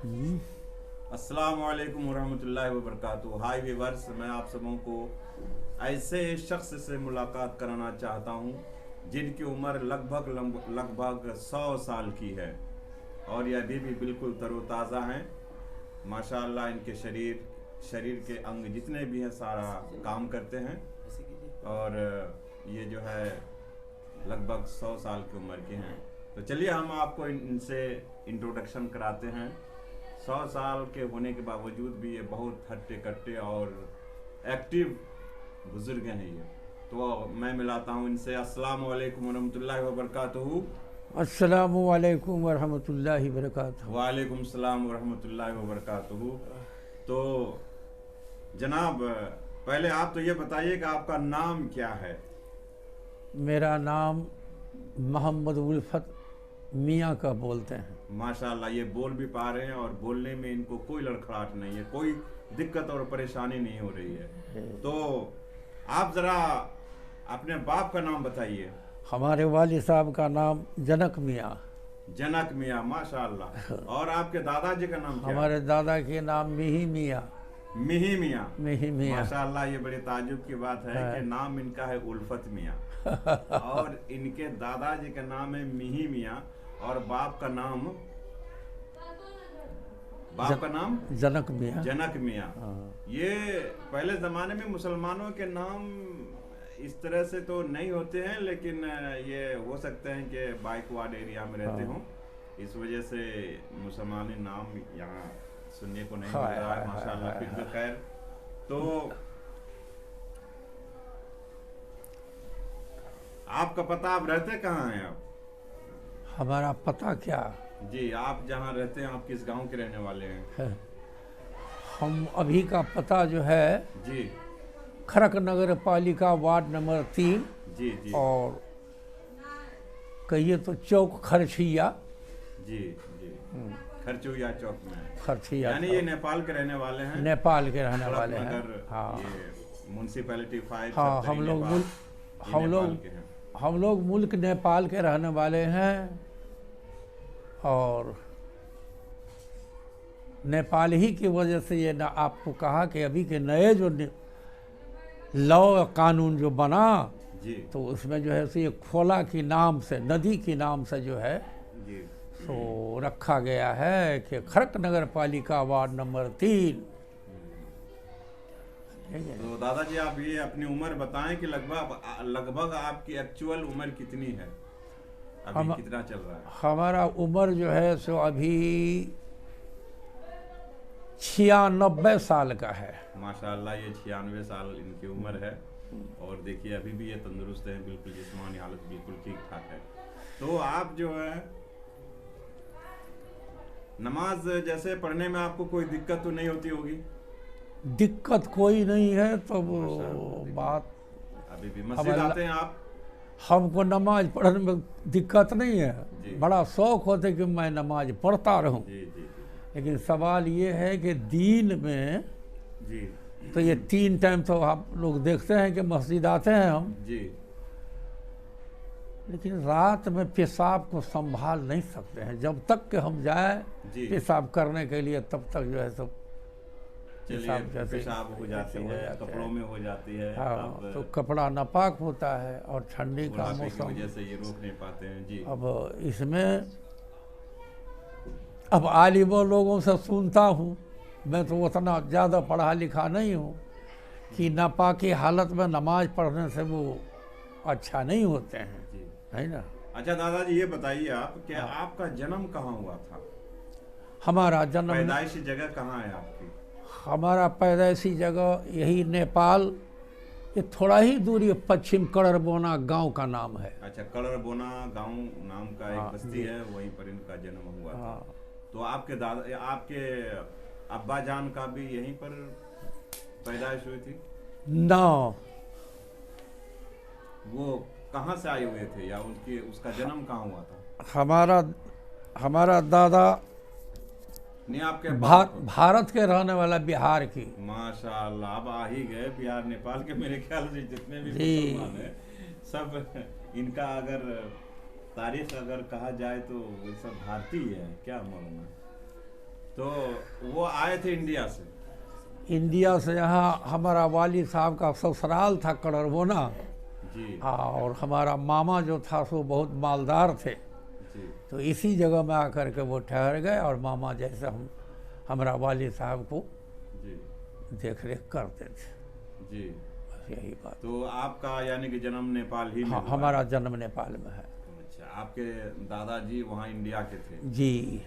अस्सलाम वालेकुम वरहमतुल्लाहि वबरकातुहू। हाय व्यूअर्स, मैं आप सबों को ऐसे शख्स से मुलाकात कराना चाहता हूं जिनकी उम्र लगभग 100 साल की है और ये अभी भी बिल्कुल तरोताज़ा हैं। माशाअल्लाह इनके शरीर के अंग जितने भी हैं सारा काम करते हैं और ये जो है लगभग 100 साल की उम्र के हैं। तो चलिए हम आपको इनसे इंट्रोडक्शन कराते हैं। 100 साल के होने के बावजूद भी ये बहुत हट्टे कट्टे और एक्टिव बुजुर्ग हैं ये। तो मैं मिलाता हूँ इनसे। अस्सलाम वालेकुम वरहमतुल्लाहि वबरकातुहू। अस्सलामु अलैकुम वरहमतुल्लाहि वबरकातुहू। वालेकुम सलाम वरहमतुल्लाहि वबरकातुहू। तो जनाब, पहले आप तो ये बताइए कि आपका नाम क्या है? मेरा नाम मोहम्मद उल्फत मियाँ का बोलते हैं। माशाल्लाह ये बोल भी पा रहे हैं और बोलने में इनको कोई लड़खड़ाहट नहीं है, कोई दिक्कत और परेशानी नहीं हो रही है। तो आप ज़रा अपने बाप का नाम बताइए। हमारे वालिद साहब का नाम जनक मियाँ। जनक मियाँ, माशाल्लाह। और आपके दादाजी का नाम क्या है? हमारे दादा के नाम मिही मियाँ। मिही मियाँ। मिही मियाँ। माशाल्लाह, ये बड़े ताजुब की बात है कि नाम इनका है उल्फत मियाँ और इनके दादाजी का नाम है मिही मियाँ और बाप का नाम जनक मियाँ। जनक मियाँ। ये पहले ज़माने में मुसलमानों के नाम इस तरह से तो नहीं होते हैं, लेकिन ये हो सकते हैं कि बाइकवाड एरिया में रहते हों, इस वजह से मुसलमानी नाम यहाँ सुनने को नहीं मिल रहा है। माशाल्लाह। फिर भी खैर, तो आपका पता, आप रहते कहाँ हैं आप? हमारा पता क्या? जी, आप जहाँ रहते हैं आप किस गांव के रहने वाले हैं? हम अभी का पता जो है जी खरक नगर पालिका वार्ड नंबर 3। जी जी। और कहिए तो चौक खरछिया। जी जी। खरचुया चौक में। खरछिया, यानी ये नेपाल के रहने वाले हैं? नेपाल के रहने वाले हैं। हाँ। ये म्यूनसिपैलिटी 5। हाँ, हम लोग मुल्क नेपाल के रहने वाले हैं और नेपाल ही की वजह से ये ना आपको कहा कि अभी के नए जो लॉ कानून जो बना जी, तो उसमें जो है सो ये खोला की नाम से, नदी के नाम से जो है जी, तो रखा गया है कि खरक नगर पालिका वार्ड नंबर 3। तो दादाजी आप ये अपनी उम्र बताएं कि लगभग आपकी एक्चुअल उम्र कितनी है, अभी कितना चल रहा है? हमारा उम्र जो है सो अभी 96 साल का है। माशाल्लाह, ये 96 साल इनकी उम्र है और देखिए अभी भी ये तंदुरुस्त हैं, बिल्कुल जिस्मानी हालत बिल्कुल ठीक ठाक है। तो आप जो है नमाज जैसे पढ़ने में आपको कोई दिक्कत तो नहीं होती होगी? दिक्कत कोई नहीं है। तो बात अभी भी मस्जिद आते हैं आप? हमको नमाज पढ़ने में दिक्कत नहीं है, बड़ा शौक होता है कि मैं नमाज पढ़ता रहूं। जी जी जी। लेकिन सवाल ये है कि दिन में जी तो ये 3 टाइम तो आप लोग देखते हैं कि मस्जिद आते हैं हम जी, लेकिन रात में पेशाब को संभाल नहीं सकते हैं। जब तक कि हम जाए पेशाब करने के लिए तब तक जो है सब पेशाब हो जाती है, कपड़ों में हो जाती है। हाँ, तो कपड़ा नापाक होता है और ठंडी का मौसम वजह से ये रोक नहीं पाते हैं। जी। अब इसमें अब आलिमों लोगों से सुनता हूँ, मैं तो उतना ज़्यादा पढ़ा लिखा नहीं हूँ, कि नापाकी हालत में नमाज पढ़ने से वो अच्छा नहीं होते हैं, है ना? अच्छा दादाजी, ये बताइए आप कि आपका जन्म कहाँ हुआ था? हमारा जन्म, पैदाइशी जगह कहाँ है आपकी? हमारा पैदाइशी जगह यही नेपाल, ये थोड़ा ही दूरी पश्चिम कड़रबोना गांव का नाम है। अच्छा, कड़रबोना गांव नाम का एक बस्ती है, वहीं पर इनका जन्म हुआ था। तो आपके अब्बा जान का भी यहीं पर पैदाइश हुई थी? ना, वो कहाँ से आए हुए थे या उसका जन्म कहाँ हुआ था? हमारा दादा नहीं, आपके भारत के रहने वाला, बिहार की। माशाअल्लाह, अब आ ही गए बिहार नेपाल के। मेरे ख्याल से जितने भी मुसलमान हैं सब इनका अगर तारीख अगर कहा जाए तो वो सब भारतीय है, क्या मालूम है? तो वो आए थे इंडिया से? इंडिया से यहाँ हमारा वालिद साहब का ससुराल था कड़रबोना। जी और हमारा मामा जो था सो बहुत मालदार थे, जी तो इसी जगह में आकर के वो ठहर गए और मामा जैसे हमारा वालिद साहब को जी देख रेख करते थे। जी। बस यही बात। तो आपका यानी कि जन्म नेपाल ही में हाँ, हुआ? हमारा जन्म नेपाल में है। अच्छा, आपके दादाजी वहाँ इंडिया के थे जी।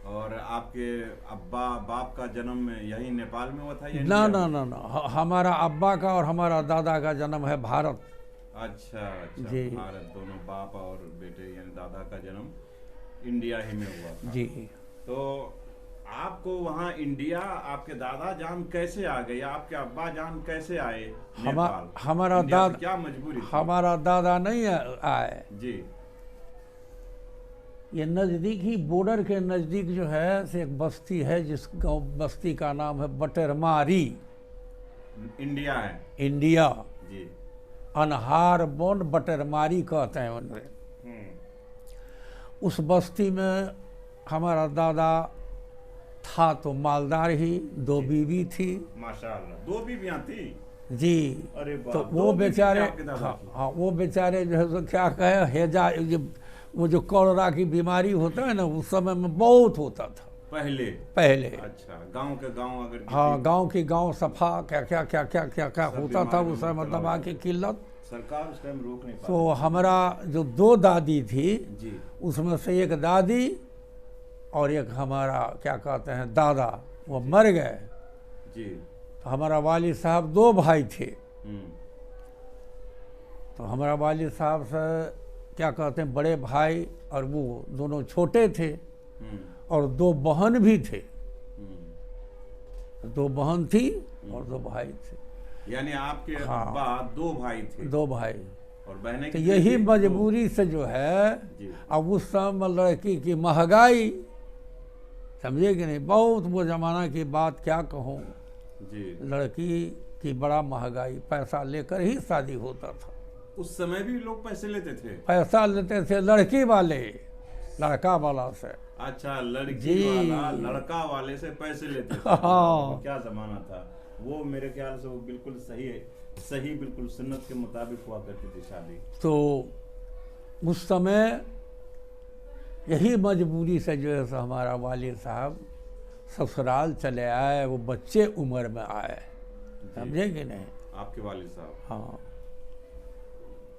और आपके अब्बा बाप का जन्म यही नेपाल में हुआ था या ना इंडिया ना में? ना ना, हमारा अब्बा का और हमारा दादा का जन्म है भारत। अच्छा अच्छा, जी। भारत, दोनों बाप और बेटे यानी दादा का जन्म इंडिया ही में हुआ था। जी। तो आपको वहाँ इंडिया आपके दादा जान कैसे आ गए, आपके अब्बा जान कैसे आए नेपाल? हमारा इंडिया से दादा क्या मजबूरी थी? हमारा दादा नहीं आए। जी ये नज़दीक ही बॉर्डर के नज़दीक जो है से एक बस्ती है, जिस गाँव बस्ती का नाम है बटेरमारी। इंडिया है। इंडिया जी। अनहार बोन बटेरमारी कहते हैं उन्हें। उस बस्ती में हमारा दादा था तो मालदार ही, दो बीवी थी। माशाल्लाह, दो बीवियां थी? जी। अरे बाप, तो दो वो बीवी बेचारे, आपके दादा हाँ की? हाँ, वो बेचारे जो है सो क्या कहे, हैजा वो जो कॉलरा की बीमारी होता है ना, उस समय में बहुत होता था पहले। अच्छा, गांव के गांव अगर हाँ, गांव की गांव सफा क्या क्या क्या क्या क्या क्या सब होता था बीमारी उस समय, में मतलब मुब्तला आके किल्लत। सरकार उस टाइम रोक नहीं तो पाती। हमारा जो दो दादी थी, जी उसमें से एक दादी और एक हमारा क्या कहते हैं दादा, वो मर गए। जी। तो हमारा वालिद साहब दो भाई थे। हम्म। तो हमारा वालिद साहब से क्या कहते हैं बड़े भाई और वो दोनों छोटे थे, और दो बहन भी थे। दो बहन थी और दो भाई थे। यानी आपके हाँ। अब्बा दो भाई थे दो भाई। और बहनें तो कितनी यही थी? मजबूरी से जो है, जी। अब उस समय लड़की की महंगाई, समझे कि नहीं, बहुत वो जमाना की बात क्या कहूँ, जी। लड़की की बड़ा महंगाई, पैसा लेकर ही शादी होता था। उस समय भी लोग पैसे लेते थे? पैसा लेते थे लड़की वाले, लड़का वाला से। अच्छा, लड़की जी। वाला लड़का वाले से पैसे लेते थे। हाँ। क्या जमाना था वो, मेरे ख्याल से वो बिल्कुल सही है, सही बिल्कुल सुन्नत के मुताबिक हुआ करती थी शादी। तो उस समय यही मजबूरी से जो है सो हमारा वालिद साहब ससुराल चले आए, वो बच्चे उम्र में आए, समझे कि नहीं। आपके वालिद साहब? हाँ,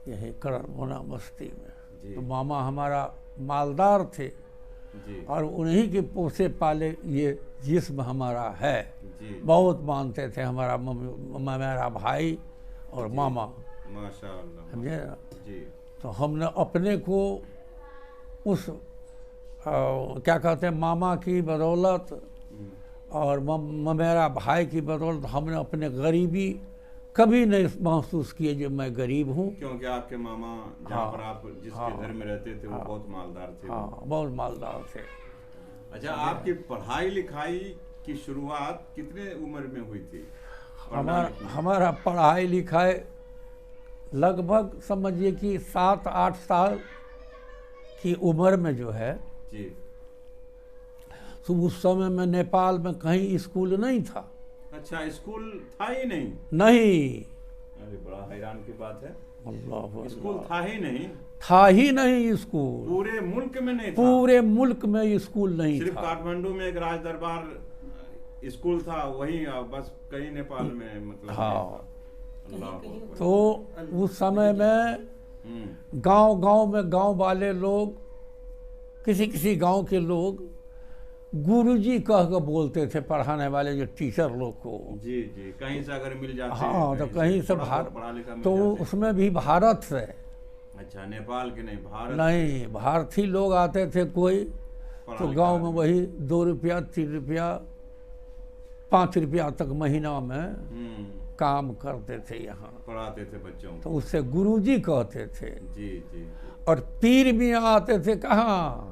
यही कड़रबोना बस्ती में। जी। तो मामा हमारा मालदार थे, जी और उन्हीं के पोसे पाले ये जिस्म हमारा है। जी। बहुत मानते थे हमारा मेरा भाई और मामा, माशाअल्लाह। समझे ना। जी। तो हमने अपने को उस क्या कहते हैं मामा की बदौलत और मेरा भाई की बदौलत हमने अपने गरीबी कभी नहीं महसूस किए जो मैं गरीब हूँ। क्योंकि आपके मामा जहाँ पर आप जिसके घर में रहते थे वो हाँ। बहुत मालदार थे। हाँ, बहुत मालदार थे। अच्छा, आपकी पढ़ाई लिखाई की शुरुआत कितने उम्र में हुई थी? हमारा पढ़ाई लिखाई लगभग समझिए कि 7-8 साल की उम्र में जो है, जी। तो उस समय में नेपाल में कहीं स्कूल नहीं था। अच्छा, स्कूल था ही नहीं? नहीं। अरे बड़ा हैरान की बात है, अल्लाह, स्कूल था ही नहीं? था ही नहीं स्कूल, पूरे मुल्क में नहीं था? पूरे मुल्क में स्कूल नहीं सिर्फ था। काठमांडू में एक राज दरबार स्कूल था, वही बस, कहीं नेपाल में मतलब हाँ। नहीं था। अल्लाह अकबर। तो उस समय में गांव गांव में गांव वाले लोग, किसी किसी गांव के लोग गुरुजी कह के बोलते थे पढ़ाने वाले जो टीचर लोग को। जी जी, कहीं से अगर मिल जाते, हाँ, तो कहीं से पढ़ा भारत, लिखा मिल तो जाते। उसमें भी भारत से, अच्छा, नेपाल के नहीं, भारत नहीं, भारतीय लोग आते थे कोई, पढ़ा तो लिखा गांव में आदमी। वही 2 रुपया 3 रुपया 5 रुपया तक महीना में काम करते थे यहाँ, पढ़ाते थे बच्चों तो को। उससे गुरुजी कहते थे। जी जी। और पीर मियाँ आते थे, कहाँ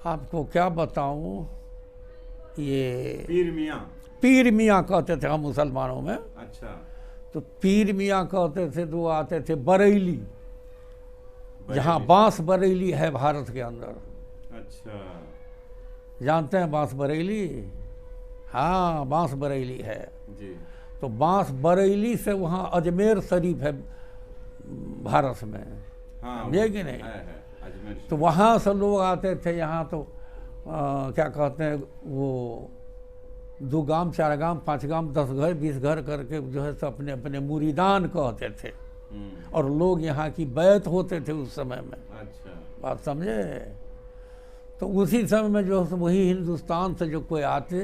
आपको क्या बताऊं, ये पीर मियाँ कहते थे हम मुसलमानों में। अच्छा। तो पीर मियाँ कहते थे, तो आते थे बरेली, जहाँ बांस बरेली है भारत के अंदर। अच्छा। जानते हैं बांस बरेली? हाँ, बांस बरेली है। जी। तो बांस बरेली से वहाँ अजमेर शरीफ है भारत में, हाँ, समझे कि नहीं? है अजमेर। तो वहाँ से लोग आते थे यहाँ, तो क्या कहते हैं वो 2 गांव 4 गांव 5 गांव 10 घर 20 घर करके जो है सो अपने अपने मुरीदान कहते थे, और लोग यहाँ की बैत होते थे उस समय में। अच्छा। बात समझे? तो उसी समय में जो है वही हिंदुस्तान से जो कोई आते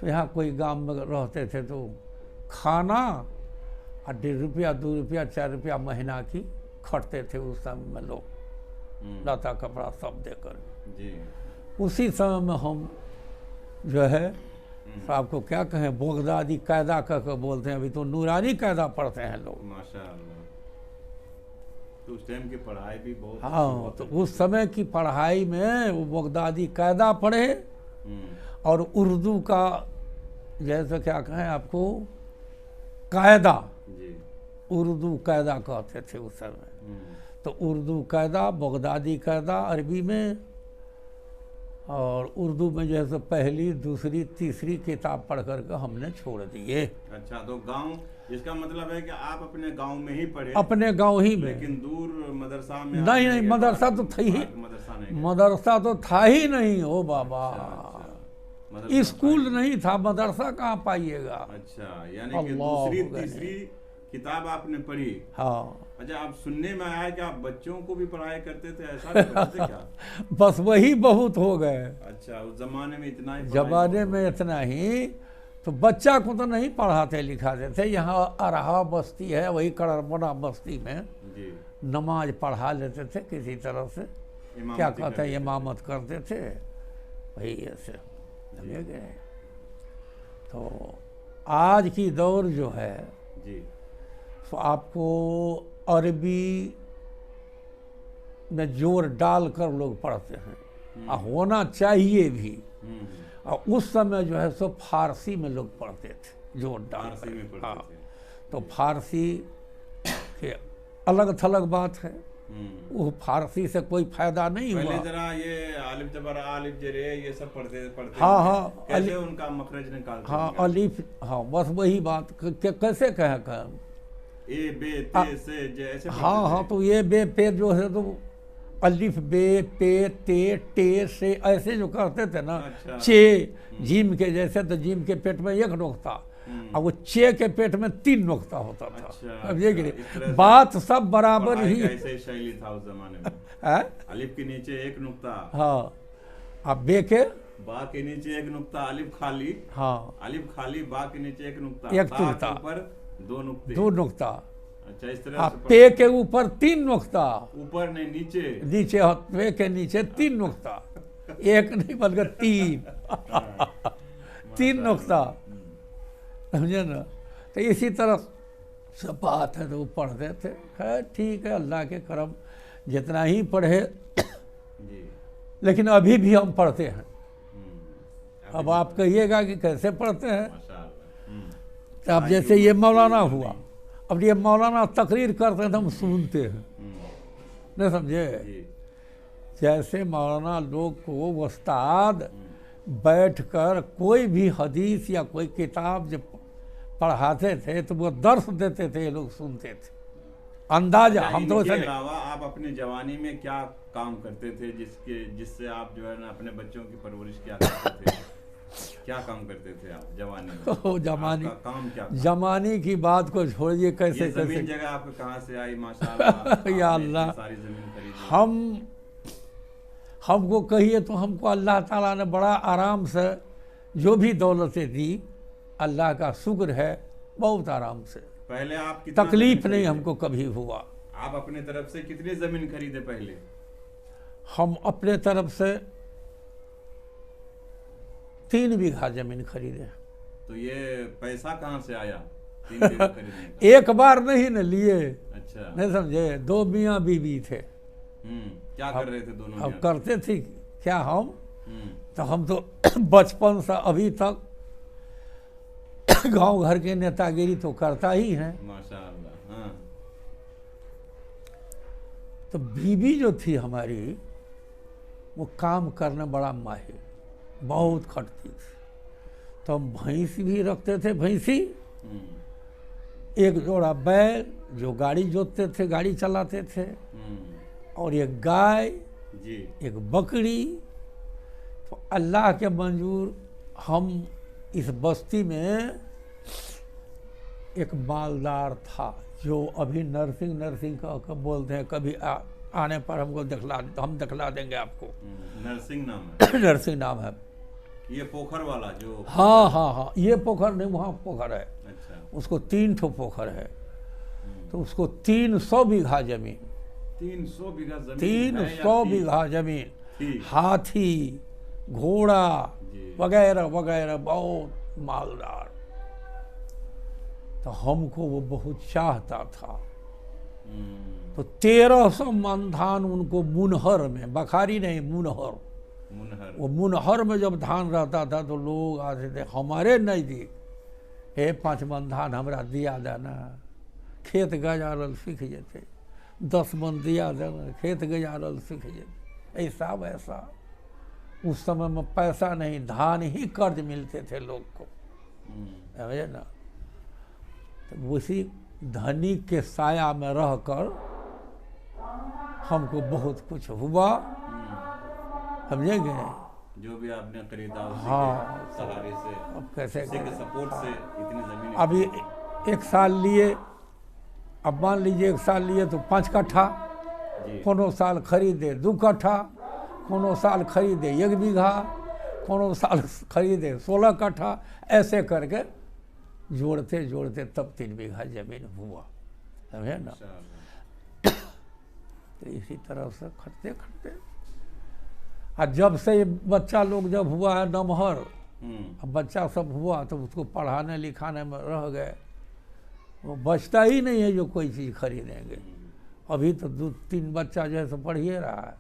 तो यहाँ कोई गांव में रहते थे, तो खाना और 1.5 रुपया 2 रुपया 4 रुपया महीना की खटते थे उस समय में लोग, लता कपड़ा सब देकर। जी। उसी समय में हम जो है तो आपको क्या कहें, बगदादी कायदा कह के बोलते हैं, अभी तो नूरानी कायदा पढ़ते हैं लोग। माशाअल्लाह। तो उस टाइम की पढ़ाई भी बहुत हाँ, तो उस समय की पढ़ाई में वो बगदादी कायदा पढ़े, और उर्दू का जैसे क्या कहें आपको, कायदा, जी। उर्दू कायदा कहते थे उस समय। तो उर्दू कायदा, बगदादी कायदा अरबी में, और उर्दू में जो है सो पहली दूसरी तीसरी किताब पढ़ करके हमने छोड़ दिए। अच्छा, तो गांव, इसका मतलब है कि आप अपने गांव में ही पढ़े? अपने गांव ही में, लेकिन दूर मदरसा में नहीं नहीं, मदरसा तो था ही, मदरसा नहीं, मदरसा तो था ही नहीं। ओ बाबा, मदरसा स्कूल नहीं था, मदरसा कहाँ पाइएगा। अच्छा, यानी कि दूसरी तीसरी किताब आपने पढ़ी? हाँ। अच्छा, आप सुनने में आया कि आप बच्चों को भी पढ़ाया करते थे, ऐसा भी करते थे क्या? बस वही बहुत हो गए। अच्छा, उस जमाने में इतना ही? जमाने में इतना ही, तो बच्चा को तो नहीं पढ़ाते लिखाते थे। यहाँ अरहा बस्ती है, वही कड़रबना बस्ती में जी। नमाज पढ़ा लेते थे किसी तरह से, क्या कहते हैं, इमामत करते थे, वही ऐसे समझे गए। तो आज की दौर जो है जी, तो आपको अरबी में जोर डालकर लोग पढ़ते हैं, और होना चाहिए भी। और उस समय जो है सो फारसी में लोग पढ़ते थे, जोर फारसी में डालकर। पढ़ते हाँ, थे। तो फारसी के अलग थलग बात है, वो फारसी से कोई फायदा नहीं पहले हुआ। जरा ये आलिफ जबर आलिफ जरे ये सब पढ़ते हाँ हैं। हाँ, कैसे उनका मखरज निकालते हाँ हैं? अलिफ, हाँ बस वही बात कैसे कहें ए बे ते से जैसे हाँ हाँ, तो ये बे पे जो है तो अलिफ बे पे ते टे से ऐसे जो करते थे ना। अच्छा। चे जीम के जैसे, तो जीम के पेट में 1 नुक्ता, और वो चे के पेट में 3 नुक्ता होता था। अच्छा, अब ये अच्छा, इस तरह से बात सब बराबर ही। ऐसे शैली था उस जमाने में। है? अलिफ के नीचे 1 नुक्ता, हाँ, अब बे के, बा के नीचे 1 नुक्ता, अलिफ खाली, हाँ, अलिफ खाली, बा के नीचे 1 नुक्ता, 1 ता के नुक्ता, ऊपर 2 नुक्ते। 2 नुक्ता। अच्छा, इस तरह अब से पे के ऊपर 3 नुक्ता, ऊपर नहीं नीचे। नीचे पे के नीचे 3 नुक्ता, 1 नहीं बल्कि 3 3 नुक्ता, समझे ना। तो इसी तरह सब बात है, तो वो पढ़ते थे। खैर ठीक है, अल्लाह के करम, जितना ही पढ़े। जी। लेकिन अभी भी हम पढ़ते हैं। अब आप कहिएगा कि कैसे पढ़ते हैं, माशाअल्लाह। तो अब जैसे ये मौलाना हुआ, अब ये मौलाना तकरीर करते हैं तो हम सुनते हैं, नहीं समझे। जी। जैसे मौलाना लोग को उस्ताद बैठकर कोई भी हदीस या कोई किताब जब पढ़ाते थे तो वो दर्स देते थे, ये लोग सुनते थे। अंदाजा अच्छा, हम तो इनके ऐसा नहीं। अलावा आप अपनी जवानी में क्या काम करते थे जिससे आप जो है ना अपने बच्चों की परवरिश क्या करते थे? क्या काम करते थे आप जवानी में? ओ, जवानी, आपका काम क्या था? जमानी की बात को छोड़िए, कैसे ये जमीन कैसे जगह आपको कहाँ से आई? माशाअल्लाह, या आपने अल्लाह। इतनी सारी जमीन खरीदी। हमको कहिए तो हमको अल्लाह ताला ने बड़ा आराम से जो भी दौलतें दी, अल्लाह का शुक्र है, बहुत आराम से। पहले आप कितना तकलीफ जमीन नहीं खरीदे? हमको कभी हुआ। आप अपने तरफ से कितनी जमीन खरीदे पहले? हम अपने तरफ से 3 बीघा जमीन खरीदे। तो ये पैसा कहाँ से आया 3 बीघा खरीदने का? एक बार नहीं न लिए, अच्छा। नहीं समझे। 2 मियाँ बीवी थे। क्या कर रहे थे दोनों? अब करते थे क्या हम, हम्म, तो हम तो बचपन से अभी तक गांव घर के नेतागिरी तो करता ही है। माशाअल्लाह। हाँ। तो बीवी जो थी हमारी, वो काम करने बड़ा माहिर। बहुत खटती थी। तो हम भैंस भी रखते थे, भैंसी, एक जोड़ा बैल जो गाड़ी जोतते थे, गाड़ी चलाते थे, और एक गाय जी। एक बकरी। तो अल्लाह के मंजूर हम इस बस्ती में एक मालदार था जो अभी नरसिंह का बोलते हैं, कभी आने पर हमको हम दिखला देंगे आपको। नरसिंह नाम है? नरसिंह नाम है। ये पोखर वाला जो? हाँ हाँ हाँ, ये पोखर नहीं, वहाँ पोखर है। अच्छा। उसको 3 ठो पोखर है। तो उसको 300 बीघा जमीन, 300 बीघा जमीन, 300 बीघा जमीन, हाथी घोड़ा वगैरह वगैरह, बहुत मालदार। तो हमको वो बहुत चाहता था। तो 1300 मन धान उनको मुनहर में, बखारी नहीं, मुनहर, वो मुनहर में जब धान रहता था तो लोग आते थे हमारे नज़दीक, हे 5 मन धान हमरा दिया देना, खेत गजारल सीख जेते, 10 मन दिया देना, खेत गजारल सीख जेते। ऐसा वैसा उस समय में पैसा नहीं, धान ही कर्ज मिलते थे लोग को, समझे ना। तो उसी धनी के साया में रहकर हमको बहुत कुछ हुआ, समझेंगे। जो भी आपने खरीदा उसी हाँ, के सहारे से, अब कैसे उसी के सपोर्ट से इतनी जमीन। अभी 1 साल लिए, अब मान लीजिए 1 साल लिए तो 5 कट्ठा, कोनो साल खरीदे 2 कट्ठा, कोनो साल खरीदे 1 बीघा, कोनो साल खरीदे 16 कट्ठा, ऐसे करके जोड़ते जोड़ते तब 3 बीघा जमीन हुआ, समझे ना। तो इसी तरह से खटते खटते, और जब से बच्चा लोग जब हुआ है नमहर, अब बच्चा सब हुआ तो उसको पढ़ाने लिखाने में रह गए, वो बचता ही नहीं है जो कोई चीज़ खरीदेंगे। अभी तो 2-3 बच्चा जो है सो पढ़ ही रहा है,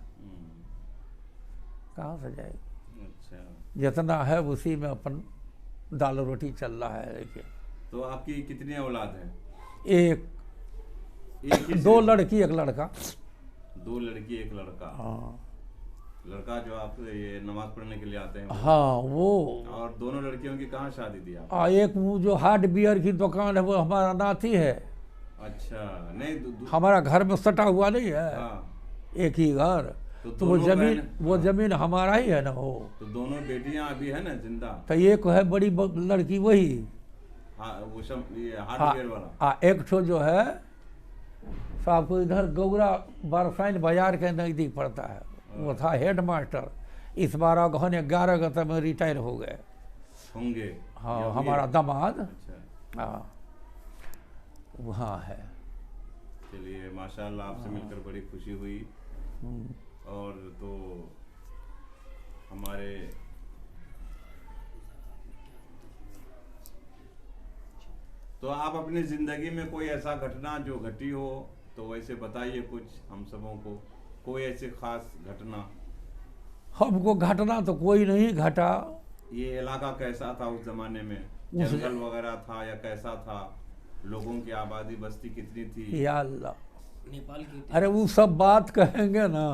कहाँ से जाएगा। अच्छा। जितना है उसी में अपन दाल रोटी चल रहा है। देखिए, तो आपकी कितनी औलाद है? एक 2 लड़की 1 लड़का। 2 लड़की 1 लड़का। हाँ। लड़का जो आप ये नमाज पढ़ने के लिए आते हैं? हाँ, वो। और दोनों लड़कियों की कहाँ शादी दी आप? एक वो जो हार्डवेयर की दुकान है वो हमारा नाती है। अच्छा। नहीं, हमारा घर में सटा हुआ नहीं है। हाँ। एक ही घर, तो वो जमीन हमारा ही है ना। वो तो दोनों बेटियां अभी है ना जिंदा? तो एक है बड़ी लड़की वही, हाँ, वो ये हार्डवेयर वाला। एक ठो जो है तो आपको इधर गौरा बरसाइन बाजार के नज़दीक पड़ता है, वो था हेड मास्टर। इस बार अगहन 11 गते में रिटायर हो गए होंगे। हाँ, हमारा दामाद। अच्छा। हाँ, वहाँ है। चलिए, माशाल्लाह, आपसे मिलकर बड़ी खुशी हुई। और तो हमारे तो आप अपनी ज़िंदगी में कोई ऐसा घटना जो घटी हो तो वैसे बताइए कुछ हम सबों को, कोई ऐसी खास घटना। हमको घटना तो कोई नहीं घटा। ये इलाका कैसा था उस जमाने में? जंगल वगैरह था या कैसा था? लोगों की आबादी बस्ती कितनी थी? या अल्लाह, नेपाल की। अरे वो सब बात कहेंगे ना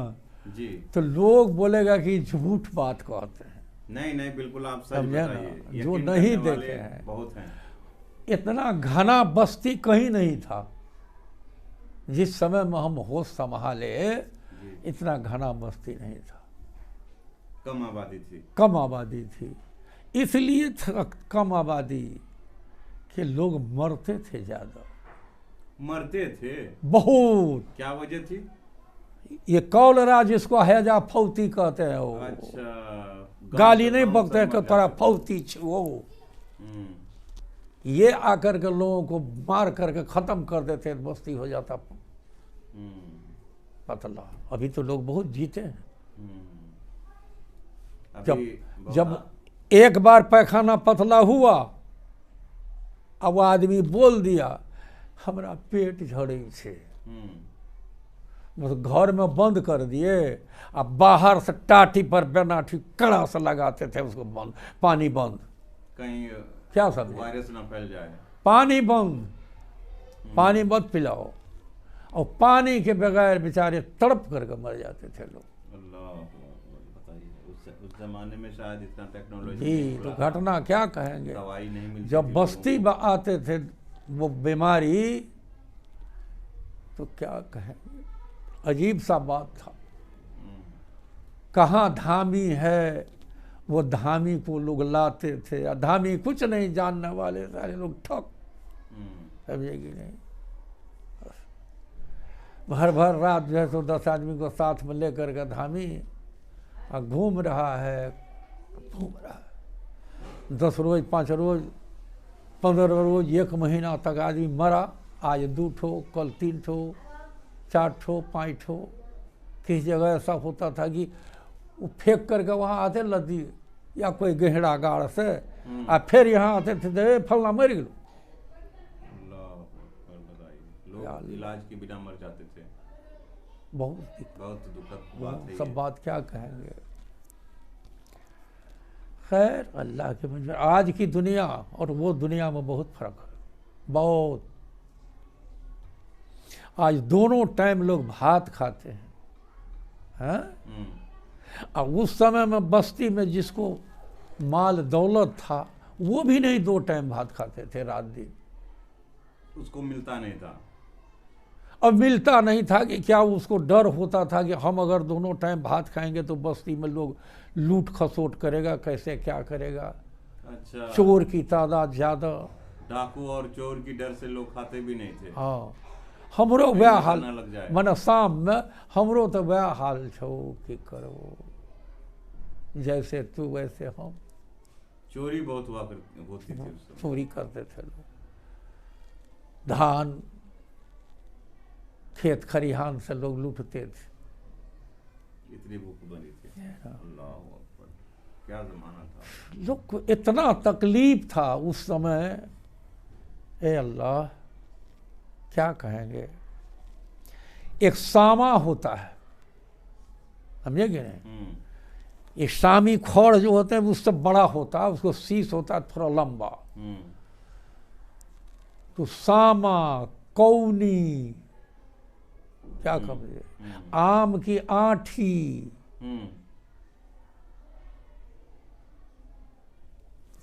जी तो लोग बोलेगा कि झूठ बात कहते हैं। नहीं नहीं, बिल्कुल आप सच बताइए, जो नहीं देखे हैं। बहुत हैं। इतना घना बस्ती कहीं नहीं था। जिस समय में हम होश संभाले इतना घना बस्ती नहीं था। कम आबादी थी? कम आबादी थी। इसलिए कम आबादी कि लोग मरते थे ज्यादा। मरते थे बहुत? क्या वजह थी? ये कौलरा जिसको हैजा फौती कहते हैं वो। अच्छा। गाली नहीं बकते हैं कि तोरा फौती वो। ये आकर के लोगों को मार करके खत्म कर देते, बस्ती हो जाता पतला। अभी तो लोग बहुत जीते हैं। जब एक बार पैखाना पतला हुआ, अब आदमी बोल दिया हमरा पेट झड़े छे, बस घर में बंद कर दिए। अब बाहर से टाटी पर बेनाठी कड़ा से लगाते थे उसको, बंद, पानी बंद, कहीं क्या समझे वायरस ना फैल जाए। पानी बंद, पानी मत पिलाओ। और पानी के बगैर बेचारे तड़प करके मर जाते थे लोग। अल्लाह, बताइए। उस जमाने में शायद इतना टेक्नोलॉजी जी, नहीं तो था, घटना क्या कहेंगे। दवाई नहीं मिलती जब थी बस्ती लोगों में आते थे वो बीमारी, तो क्या कहेंगे, अजीब सा बात था। कहाँ धामी है, वो धामी को लोग लाते थे, और धामी कुछ नहीं जानने वाले सारे लोग ठक, को। समझेगी नहीं। भर भर रात जो है तो 10 आदमी को साथ में लेकर के धामी और घूम रहा है, 10 रोज 5 रोज 15 रोज 1 महीना तक आदमी मरा। आज 2 ठो, कल 3 ठो, 4 ठो, 5 ठो। किसी जगह ऐसा होता था कि वो फेंक करके वहाँ आते लदी या कोई गहरा गाड़ से, और फिर यहाँ आते थे फलना मर गलो। लोग इलाज के बिना मर जाते थे। बहुत दुखद बात है सब ये। बात क्या कहेंगे। खैर, अल्लाह के मंजूर। आज की दुनिया और वो दुनिया में बहुत फर्क है, बहुत। आज दोनों टाइम लोग भात खाते हैं, और उस समय में बस्ती में जिसको माल दौलत था वो भी नहीं 2 टाइम भात खाते थे रात दिन। उसको मिलता नहीं था। अब मिलता नहीं था कि क्या, उसको डर होता था कि हम अगर दोनों टाइम भात खाएंगे तो बस्ती में लोग लूट खसोट करेगा, कैसे क्या करेगा। अच्छा, चोर की तादाद ज्यादा, डाकू और चोर की डर से लोग खाते भी नहीं थे। हाँ। हमरो वह हाल, ना लग जाए। मन शाम में हमरो तो वह हाल छो कि करो, जैसे तू वैसे हम। चोरी बहुत होती थी उस समय। चोरी करते थे लोग, धान खेत खरिहान से लोग लूटते थे। इतनी भूख बनी थी। अल्लाह अकबर, क्या जमाना था। लोग को इतना तकलीफ था उस समय, ए अल्लाह क्या कहेंगे। एक सामा होता है, समझे कि नहीं। ये शामी खौड़ जो होते हैं उससे बड़ा होता है, उसको शीश होता है थोड़ा लंबा। तो सामा, कौनी, क्या कहेंगे, आम की आठी,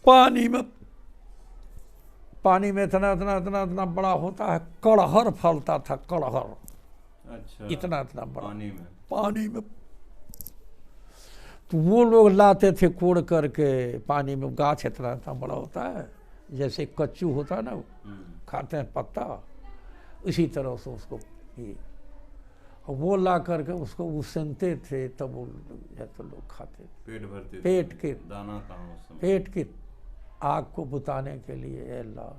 पानी में इतना इतना इतना इतना बड़ा होता है। कड़हर फलता था, कड़हर। अच्छा, इतना इतना बड़ा पानी में। तो वो लोग लाते थे कोड़ करके पानी में। गाछ इतना इतना बड़ा होता है, जैसे कच्चू होता है ना, खाते हैं पत्ता, इसी तरह से उसको ये, और वो ला करके उसको उसनते थे, तब वो तो लोग खाते थे। पेट भरते थे। पेट के दाना कहाँ उस समय। पेट की आग को बुताने के लिए। अल्लाह,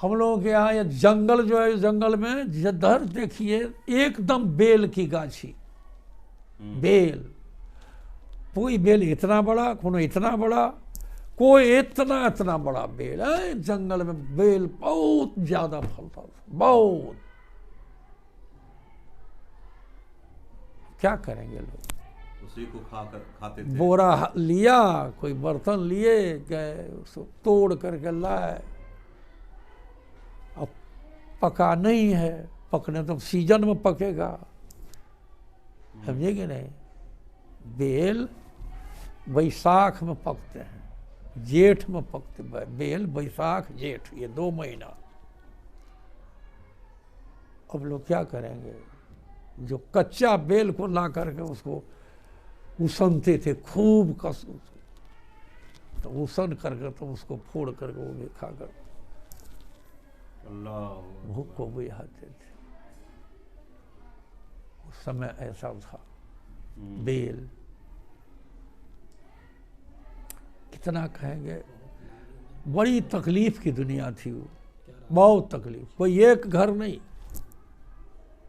हम लोगों के यहाँ ये जंगल जो है, जंगल में जिधर देखिए एकदम बेल की गाछी, बेल। कोई बेल इतना बड़ा, कोई इतना बड़ा, कोई इतना इतना बड़ा बेल है। जंगल में बेल बहुत ज्यादा फलता था, बहुत। क्या करेंगे लोग, उसी को खाते थे। बोरा लिया, कोई बर्तन लिए, गए उसको तोड़ करके लाए। अब पका नहीं है, पकने तो सीजन में पकेगा, समझे कि नहीं। बेल बैसाख में पकते हैं, जेठ में पकते। बेल बैसाख जेठ, ये 2 महीना। अब लोग क्या करेंगे, जो कच्चा बेल को ला करके उसको उसनते थे खूब कस, तो उसन करके तो उसको फोड़ करके वो भी खा कर अल्लाह भूख को बुझाते थे। उस समय ऐसा था। बेल कितना कहेंगे, बड़ी तकलीफ की दुनिया थी वो, बहुत तकलीफ। कोई एक घर नहीं।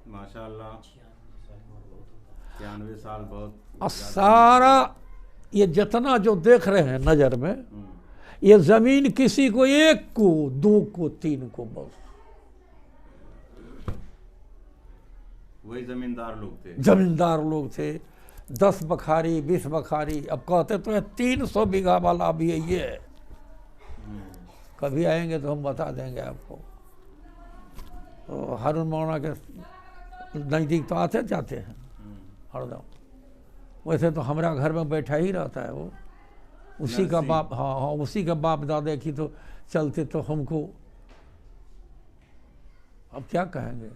माशाअल्लाह, 93 साल बहुत। और सारा ये जितना जो देख रहे हैं नजर में, ये जमीन किसी को 1 को 2 को 3 को, बस वही जमींदार लोग थे। जमींदार लोग थे। 10 बखारी 20 बखारी। अब कहते तो है 300 बीघा वाला भी है ये। कभी आएंगे तो हम बता देंगे आपको। तो हारून मौलाना के नज़दीक तो आते जाते हैं हरदम। वैसे तो हमारा घर में बैठा ही रहता है वो, उसी का बाप, हाँ हाँ, उसी का बाप दादे की तो चलते तो हमको अब क्या कहेंगे।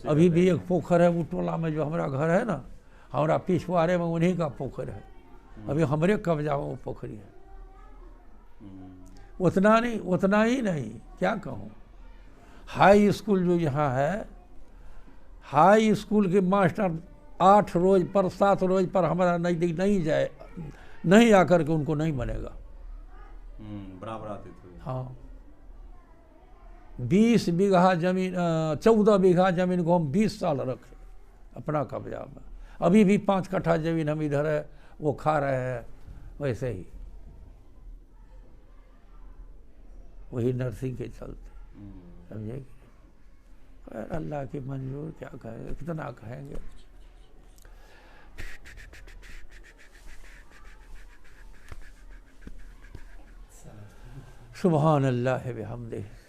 अभी भी एक पोखर है वो टोला में, जो हमारा घर है ना, हमारा पिछवाड़े में उन्हीं का पोखर है, अभी हमारे कब्जा में वो पोखरी है। उतना नहीं, उतना ही नहीं, क्या कहूँ, हाई स्कूल जो यहाँ है, हाई स्कूल के मास्टर 8 रोज पर 7 रोज पर हमारा नज़दीक नहीं जाए, नहीं आकर के उनको नहीं बनेगा। बराबर आते थे। हाँ, 20 बीघा जमीन, 14 बीघा जमीन को हम 20 साल रखे अपना कब्जा में। अभी भी 5 कट्ठा जमीन हम इधर है वो खा रहे हैं वैसे ही, वही नर्सिंग के चलते, समझे। अल्लाह की मंजूर, क्या कहेंगे, कितना कहेंगे। सुभान अल्लाह बिहम्दिही।